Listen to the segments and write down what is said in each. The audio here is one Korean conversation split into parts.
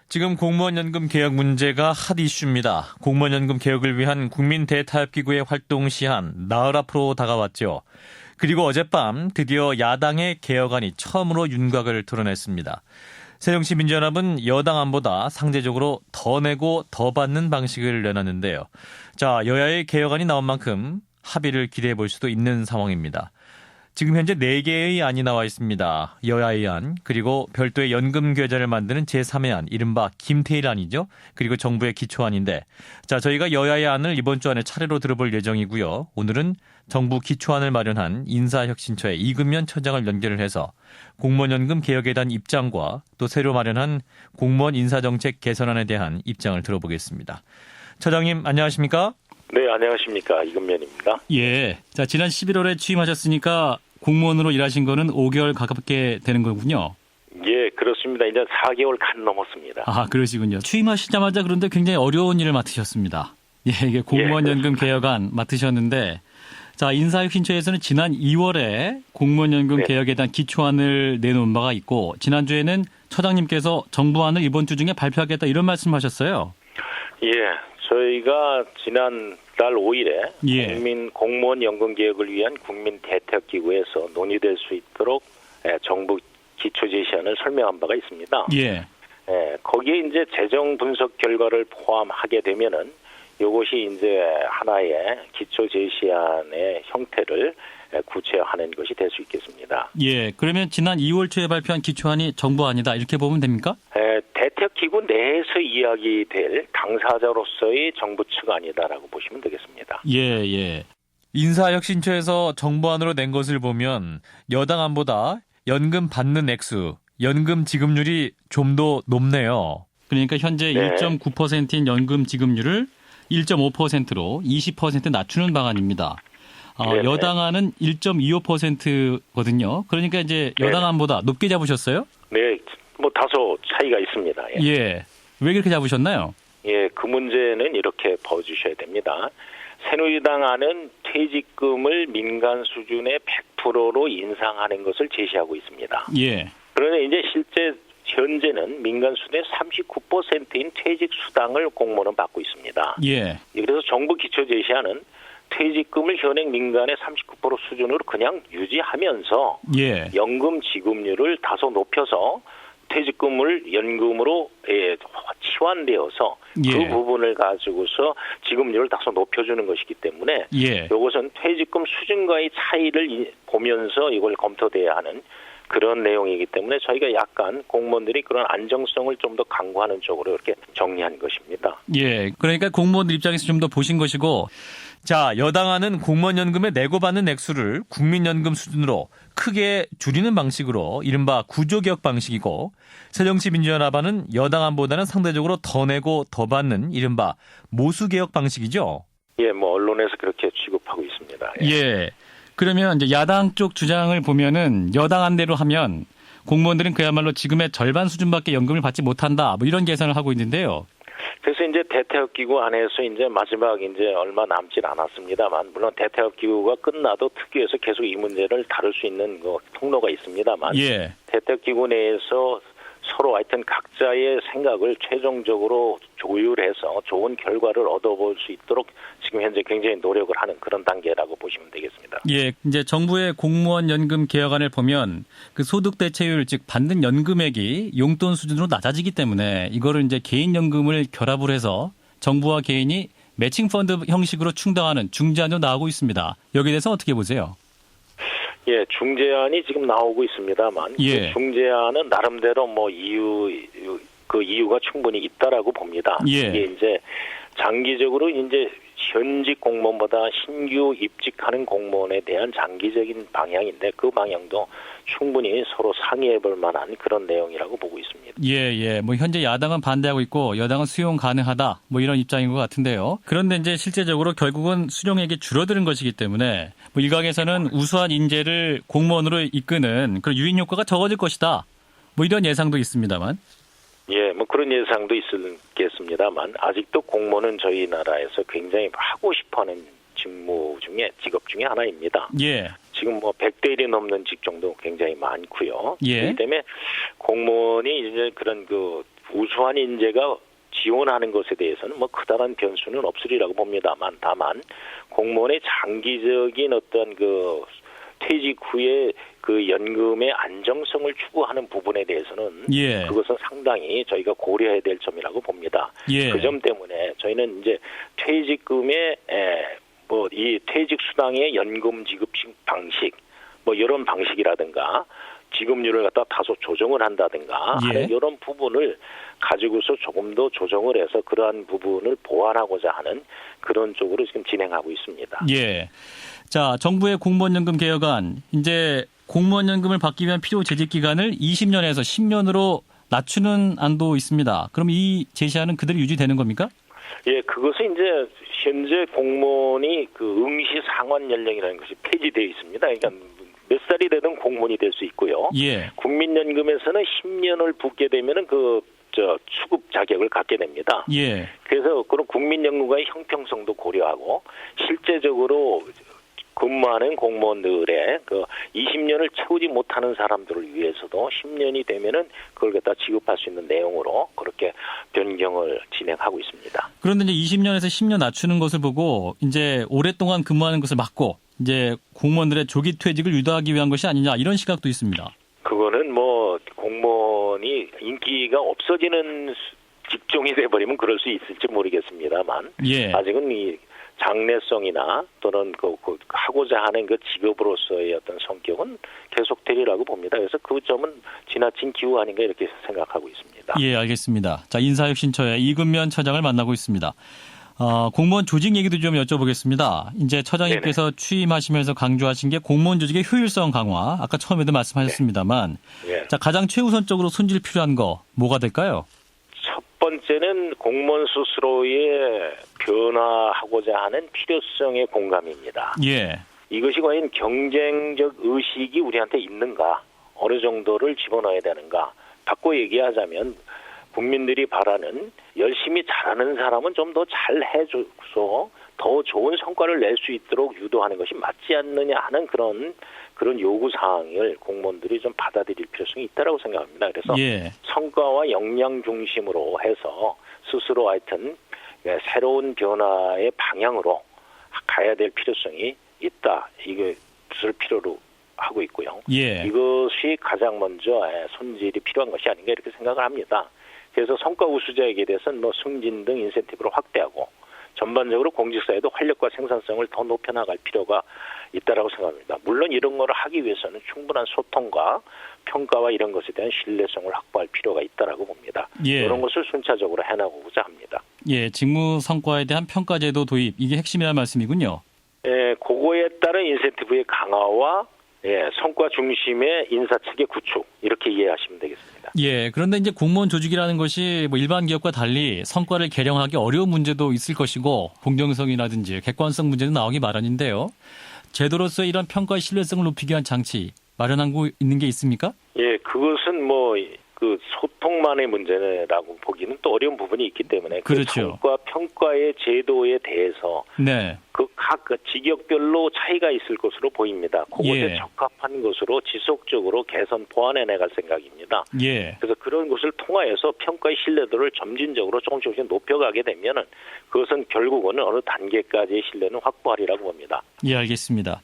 지금 공무원연금 개혁 문제가 핫 이슈입니다. 공무원연금 개혁을 위한 국민 대타협기구의 활동 시한 나흘 앞으로 다가왔죠. 그리고 어젯밤 드디어 야당의 개혁안이 처음으로 윤곽을 드러냈습니다. 새정치민주연합은 여당 안보다 상대적으로 더 내고 더 받는 방식을 내놨는데요. 자, 여야의 개혁안이 나온 만큼 합의를 기대해 볼 수도 있는 상황입니다. 지금 현재 4개의 안이 나와 있습니다. 여야의 안, 그리고 별도의 연금 계좌를 만드는 제3의 안, 이른바 김태일 안이죠. 그리고 정부의 기초안인데, 자, 저희가 여야의 안을 이번 주 안에 차례로 들어볼 예정이고요. 오늘은 정부 기초안을 마련한 인사혁신처의 이금연 처장을 연결을 해서 공무원연금 개혁에 대한 입장과 또 새로 마련한 공무원 인사정책 개선안에 대한 입장을 들어보겠습니다. 처장님, 안녕하십니까? 네, 안녕하십니까. 이금연입니다. 예. 자, 지난 11월에 취임하셨으니까 공무원으로 일하신 거는 5개월 가깝게 되는 거군요. 예, 그렇습니다. 이제 4개월 간 넘었습니다. 아, 그러시군요. 취임하시자마자 그런데 굉장히 어려운 일을 맡으셨습니다. 예, 이게 공무원연금 개혁안 맡으셨는데, 자, 인사혁신처에서는 지난 2월에 공무원연금 개혁에 대한 기초안을 내놓은 바가 있고, 지난주에는 처장님께서 정부안을 이번 주 중에 발표하겠다 이런 말씀하셨어요. 예, 저희가 지난달 5일에 국민 공무원 연금 개혁을 위한 국민 대타협기구에서 논의될 수 있도록 정부 기초 제시안을 설명한 바가 있습니다. 예, 거기에 이제 재정 분석 결과를 포함하게 되면은 이것이 이제 하나의 기초 제시안의 형태를 구체화하는 것이 될 수 있겠습니다. 예, 그러면 지난 2월 초에 발표한 기초안이 정부안이다 이렇게 보면 됩니까? 대타협기구 내에서 이야기될 당사자로서의 정부 측 아니다라고 보시면 되겠습니다. 예, 예. 인사혁신처에서 정부안으로 낸 것을 보면 여당 안보다 연금 받는 액수, 연금 지급률이 좀 더 높네요. 그러니까 현재 1.9%인 연금 지급률을 1.5%로 20% 낮추는 방안입니다. 여당안은 1.25%거든요. 그러니까 이제 여당안보다 높게 잡으셨어요? 네, 뭐 다소 차이가 있습니다. 예. 왜 그렇게 잡으셨나요? 예, 그 문제는 이렇게 봐주셔야 됩니다. 새누리당 안은 퇴직금을 민간 수준의 100%로 인상하는 것을 제시하고 있습니다. 예. 그런데 이제 실제 현재는 민간 수준의 39%인 퇴직 수당을 공무원은 받고 있습니다. 예. 그래서 정부 기초 제시안은 퇴직금을 현행 민간의 39% 수준으로 그냥 유지하면서 연금 지급률을 다소 높여서 퇴직금을 연금으로 치환되어서 그 부분을 가지고서 지급률을 다소 높여주는 것이기 때문에 이것은 퇴직금 수준과의 차이를 보면서 이걸 검토돼야 하는 그런 내용이기 때문에 저희가 약간 공무원들이 그런 안정성을 좀 더 강구하는 쪽으로 이렇게 정리한 것입니다. 예, 그러니까 공무원들 입장에서 좀 더 보신 것이고, 자, 여당안은 공무원연금에 내고 받는 액수를 국민연금 수준으로 크게 줄이는 방식으로 이른바 구조개혁 방식이고, 새정치민주연합안은 여당안보다는 상대적으로 더 내고 더 받는 이른바 모수개혁 방식이죠. 예, 뭐 언론에서 그렇게 취급하고 있습니다. 예. 그러면 이제 야당 쪽 주장을 보면은 여당안대로 하면 공무원들은 그야말로 지금의 절반 수준밖에 연금을 받지 못한다, 뭐 이런 계산을 하고 있는데요. 그래서 이제 대타협기구 안에서 이제 마지막 이제 얼마 남질 않았습니다만, 물론 대타협기구가 끝나도 특위에서 계속 이 문제를 다룰 수 있는 그 통로가 있습니다만, 대타협기구 내에서 서로 하여튼 각자의 생각을 최종적으로 조율해서 좋은 결과를 얻어볼 수 있도록 지금 현재 굉장히 노력을 하는 그런 단계라고 보시면 되겠습니다. 예, 이제 정부의 공무원 연금 개혁안을 보면 그 소득 대체율, 즉 받는 연금액이 용돈 수준으로 낮아지기 때문에 이거를 이제 개인 연금을 결합을 해서 정부와 개인이 매칭 펀드 형식으로 충당하는 중재안도 나오고 있습니다. 여기에 대해서 어떻게 보세요? 예, 중재안이 지금 나오고 있습니다만, 그 중재안은 나름대로 뭐 이유가 충분히 있다라고 봅니다. 이게 이제 장기적으로 이제 현직 공무원보다 신규 입직하는 공무원에 대한 장기적인 방향인데 그 방향도 충분히 서로 상의해 볼 만한 그런 내용이라고 보고 있습니다. 예. 뭐 현재 야당은 반대하고 있고 여당은 수용 가능하다, 뭐 이런 입장인 것 같은데요. 그런데 이제 실제적으로 결국은 수령액이 줄어드는 것이기 때문에 뭐 일각에서는 우수한 인재를 공무원으로 이끄는 그런 유인 효과가 적어질 것이다, 뭐 이런 예상도 있습니다만. 예, 뭐 그런 예상도 있겠습니다만 아직도 공무원은 저희 나라에서 굉장히 하고 싶어하는 직업 중에 하나입니다. 예. 지금 뭐 100대 1이 넘는 직종도 굉장히 많고요. 그렇기 때문에 공무원이 이제 그런 그 우수한 인재가 지원하는 것에 대해서는 뭐 크다란 변수는 없으리라고 봅니다만, 다만 공무원의 장기적인 어떤 그 퇴직 후에 그 연금의 안정성을 추구하는 부분에 대해서는 예. 그것은 상당히 저희가 고려해야 될 점이라고 봅니다. 예. 그 점 때문에 저희는 이제 퇴직금의 뭐 이 퇴직 수당의 연금 지급 방식, 뭐 이런 방식이라든가 지급률을 갖다 다소 조정을 한다든가 예. 하는 이런 부분을 가지고서 조금 더 조정을 해서 그러한 부분을 보완하고자 하는 그런 쪽으로 지금 진행하고 있습니다. 예. 자, 정부의 공무원연금 개혁안, 이제 공무원연금을 받기 위한 필요 재직 기간을 20년에서 10년으로 낮추는 안도 있습니다. 그럼 이 제시안은 그대로 유지되는 겁니까? 예, 그것은 이제 현재 공무원이 그 응시 상환 연령이라는 것이 폐지되어 있습니다. 그러니까 몇 살이 되든 공무원이 될 수 있고요. 예. 국민연금에서는 10년을 붙게 되면은 수급 자격을 갖게 됩니다. 예. 그래서 그런 국민연금과의 형평성도 고려하고 실제적으로 근무하는 공무원들의 그 20년을 채우지 못하는 사람들을 위해서도 10년이 되면은 그걸 갖다 지급할 수 있는 내용으로 그렇게 변경을 진행하고 있습니다. 그런데 이제 20년에서 10년 낮추는 것을 보고 이제 오랫동안 근무하는 것을 막고 이제 공무원들의 조기 퇴직을 유도하기 위한 것이 아니냐 이런 시각도 있습니다. 그거는 뭐 공무원이 인기가 없어지는 직종이 돼버리면 그럴 수 있을지 모르겠습니다만 예. 아직은 이 장래성이나 또는 그 하고자 하는 그 직업으로서의 어떤 성격은 계속되리라고 봅니다. 그래서 그 점은 지나친 기후 아닌가 이렇게 생각하고 있습니다. 예, 알겠습니다. 자, 인사혁신처의 이근면 처장을 만나고 있습니다. 공무원 조직 얘기도 좀 여쭤보겠습니다. 이제 처장님께서 취임하시면서 강조하신 게 공무원 조직의 효율성 강화. 아까 처음에도 말씀하셨습니다만, 네. 자, 가장 최우선적으로 손질 필요한 거 뭐가 될까요? 첫 번째는 공무원 스스로의 변화하고자 하는 필요성의 공감입니다. 예. 이것이 과연 경쟁적 의식이 우리한테 있는가, 어느 정도를 집어넣어야 되는가. 바꿔 얘기하자면 국민들이 바라는 열심히 잘하는 사람은 좀 더 잘해줘서 더 좋은 성과를 낼 수 있도록 유도하는 것이 맞지 않느냐 하는 그런 요구 사항을 공무원들이 좀 받아들일 필요성이 있다라고 생각합니다. 그래서 예. 성과와 역량 중심으로 해서 스스로 하여튼 새로운 변화의 방향으로 가야 될 필요성이 있다. 이것을 필요로 하고 있고요. 예. 이것이 가장 먼저 손질이 필요한 것이 아닌가 이렇게 생각을 합니다. 그래서 성과 우수자에게 대해서는 뭐 승진 등 인센티브를 확대하고 전반적으로 공직사회도 활력과 생산성을 더 높여나갈 필요가 있다라고 생각합니다. 물론 이런 걸 하기 위해서는 충분한 소통과 평가와 이런 것에 대한 신뢰성을 확보할 필요가 있다라고 봅니다. 예. 이런 것을 순차적으로 해나가고자 합니다. 예, 직무 성과에 대한 평가제도 도입 이게 핵심이라는 말씀이군요. 예, 그거에 따른 인센티브의 강화와 성과 중심의 인사체계 구축 이렇게 이해하시면 되겠습니다. 예, 그런데 이제 공무원 조직이라는 것이 뭐 일반 기업과 달리 성과를 계량하기 어려운 문제도 있을 것이고 공정성이라든지 객관성 문제도 나오기 마련인데요. 제도로서의 이런 평가의 신뢰성을 높이기 위한 장치 마련하고 있는 게 있습니까? 예, 그것은 뭐 그 소통만의 문제라고 보기는 또 어려운 부분이 있기 때문에 그렇죠. 그 성과 평가의 제도에 대해서 네. 그 각 직역별로 차이가 있을 것으로 보입니다. 그것에 예. 적합한 것으로 지속적으로 개선 보완해 나갈 생각입니다. 예. 그래서 그런 것을 통하여서 평가의 신뢰도를 점진적으로 조금씩 높여가게 되면은 그것은 결국은 어느 단계까지의 신뢰는 확보하리라고 봅니다. 예, 알겠습니다.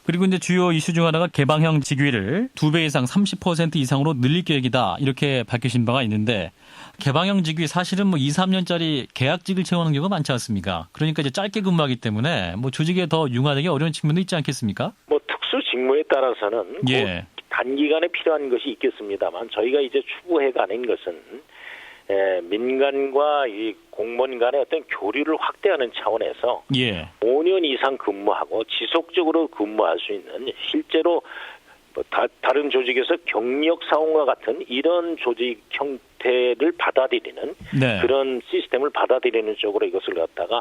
그리고 이제 주요 이슈 중 하나가 개방형 직위를 2배 이상 30% 이상으로 늘릴 계획이다. 이렇게 밝히신 바가 있는데 개방형 직위 사실은 뭐 2, 3년짜리 계약직을 채우는 경우가 많지 않습니까? 그러니까 이제 짧게 근무하기 때문에 뭐 조직에 더 융화되기 어려운 측면도 있지 않겠습니까? 뭐 특수 직무에 따라서는 예. 단기간에 필요한 것이 있겠습니다만 저희가 이제 추구해 가는 것은 민간과 이 공무원 간의 어떤 교류를 확대하는 차원에서 예. 5년 이상 근무하고 지속적으로 근무할 수 있는 실제로 뭐 다른 조직에서 경력 사원과 같은 이런 조직 형태를 받아들이는 네. 그런 시스템을 받아들이는 쪽으로 이것을 갖다가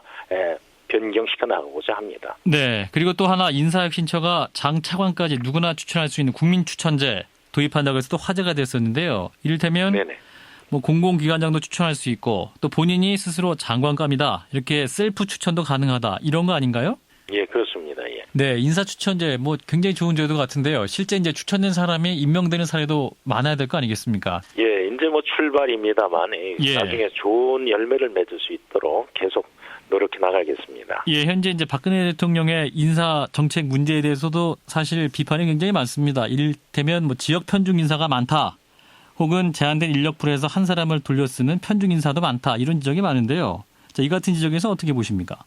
변경시켜 나가고자 합니다. 네. 그리고 또 하나 인사혁신처가 장 차관까지 누구나 추천할 수 있는 국민추천제 도입한다고 해서 또 화제가 됐었는데요. 이를테면 네네. 뭐 공공기관장도 추천할 수 있고 또 본인이 스스로 장관감이다 이렇게 셀프 추천도 가능하다 이런 거 아닌가요? 예, 그렇습니다. 예. 네, 인사추천제 뭐 굉장히 좋은 제도 같은데요. 실제 이제 추천된 사람이 임명되는 사례도 많아야 될 거 아니겠습니까? 예, 이제 이제 뭐 출발입니다만 나중에 좋은 열매를 맺을 수 있도록 계속 노력해 나가겠습니다. 예, 현재 이제 박근혜 대통령의 인사 정책 문제에 대해서도 사실 비판이 굉장히 많습니다. 이를테면 뭐 지역 편중 인사가 많다. 혹은 제한된 인력풀에서 한 사람을 돌려 쓰는 편중 인사도 많다. 이런 지적이 많은데요. 자, 이 같은 지적에서 어떻게 보십니까?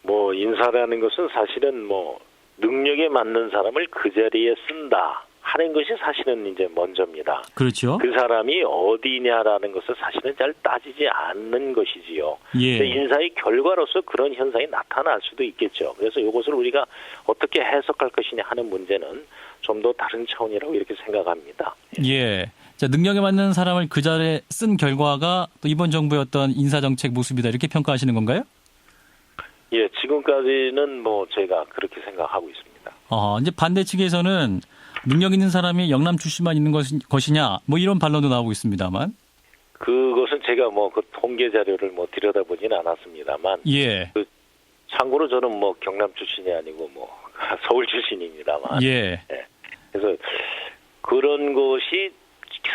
뭐 인사라는 것은 사실은 뭐 능력에 맞는 사람을 그 자리에 쓴다 하는 것이 사실은 이제 먼저입니다. 그렇죠. 그 사람이 어디냐라는 것을 사실은 잘 따지지 않는 것이지요. 예. 인사의 결과로서 그런 현상이 나타날 수도 있겠죠. 그래서 이것을 우리가 어떻게 해석할 것이냐 하는 문제는 좀 더 다른 차원이라고 이렇게 생각합니다. 예. 자, 능력에 맞는 사람을 그 자리에 쓴 결과가 또 이번 정부의 어떤 인사정책 모습이다 이렇게 평가하시는 건가요? 예, 지금까지는 뭐 제가 그렇게 생각하고 있습니다. 이제 반대 측에서는 능력 있는 사람이 영남 출신만 있는 것이냐 뭐 이런 반론도 나오고 있습니다만. 그것은 제가 뭐 그 통계 자료를 뭐 들여다보지는 않았습니다만. 예. 참고로 저는 뭐 경남 출신이 아니고 뭐 서울 출신입니다만. 예. 예. 그래서 그런 것이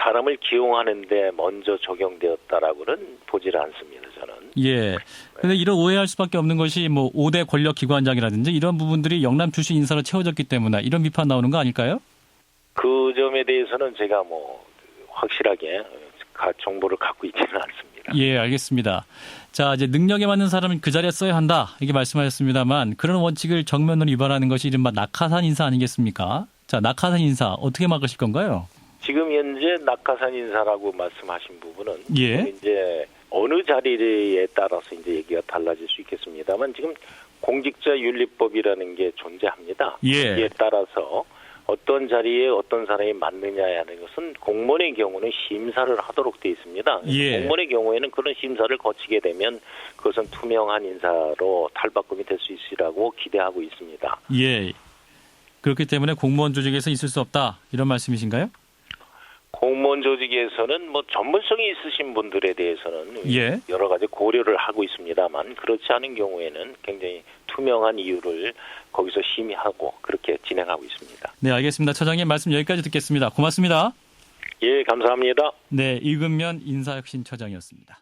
사람을 기용하는데 먼저 적용되었다라고는 보지를 않습니다, 저는. 예. 근데 이런 오해할 수밖에 없는 것이 뭐 5대 권력 기관장이라든지 이런 부분들이 영남 출신 인사로 채워졌기 때문에 이런 비판 나오는 거 아닐까요? 그 점에 대해서는 제가 뭐 확실하게 정보를 갖고 있지는 않습니다. 예, 알겠습니다. 자, 이제 능력에 맞는 사람은 그 자리에 써야 한다 이렇게 말씀하셨습니다만 그런 원칙을 정면으로 위반하는 것이 이른바 낙하산 인사 아니겠습니까? 자, 낙하산 인사 어떻게 막으실 건가요? 지금 현재 낙하산 인사라고 말씀하신 부분은 예. 이제 어느 자리에 따라서 이제 얘기가 달라질 수 있겠습니다만 지금 공직자윤리법이라는 게 존재합니다. 예. 이에 따라서 어떤 자리에 어떤 사람이 맞느냐 하는 것은 공무원의 경우는 심사를 하도록 되어 있습니다. 예. 공무원의 경우에는 그런 심사를 거치게 되면 그것은 투명한 인사로 탈바꿈이 될 수 있으라고 기대하고 있습니다. 예. 그렇기 때문에 공무원 조직에서 있을 수 없다 이런 말씀이신가요? 공무원 조직에서는 뭐 전문성이 있으신 분들에 대해서는 예. 여러 가지 고려를 하고 있습니다만 그렇지 않은 경우에는 굉장히 투명한 이유를 거기서 심의하고 그렇게 진행하고 있습니다. 네, 알겠습니다. 처장님 말씀 여기까지 듣겠습니다. 고맙습니다. 예, 감사합니다. 네, 이근면 인사혁신처장이었습니다.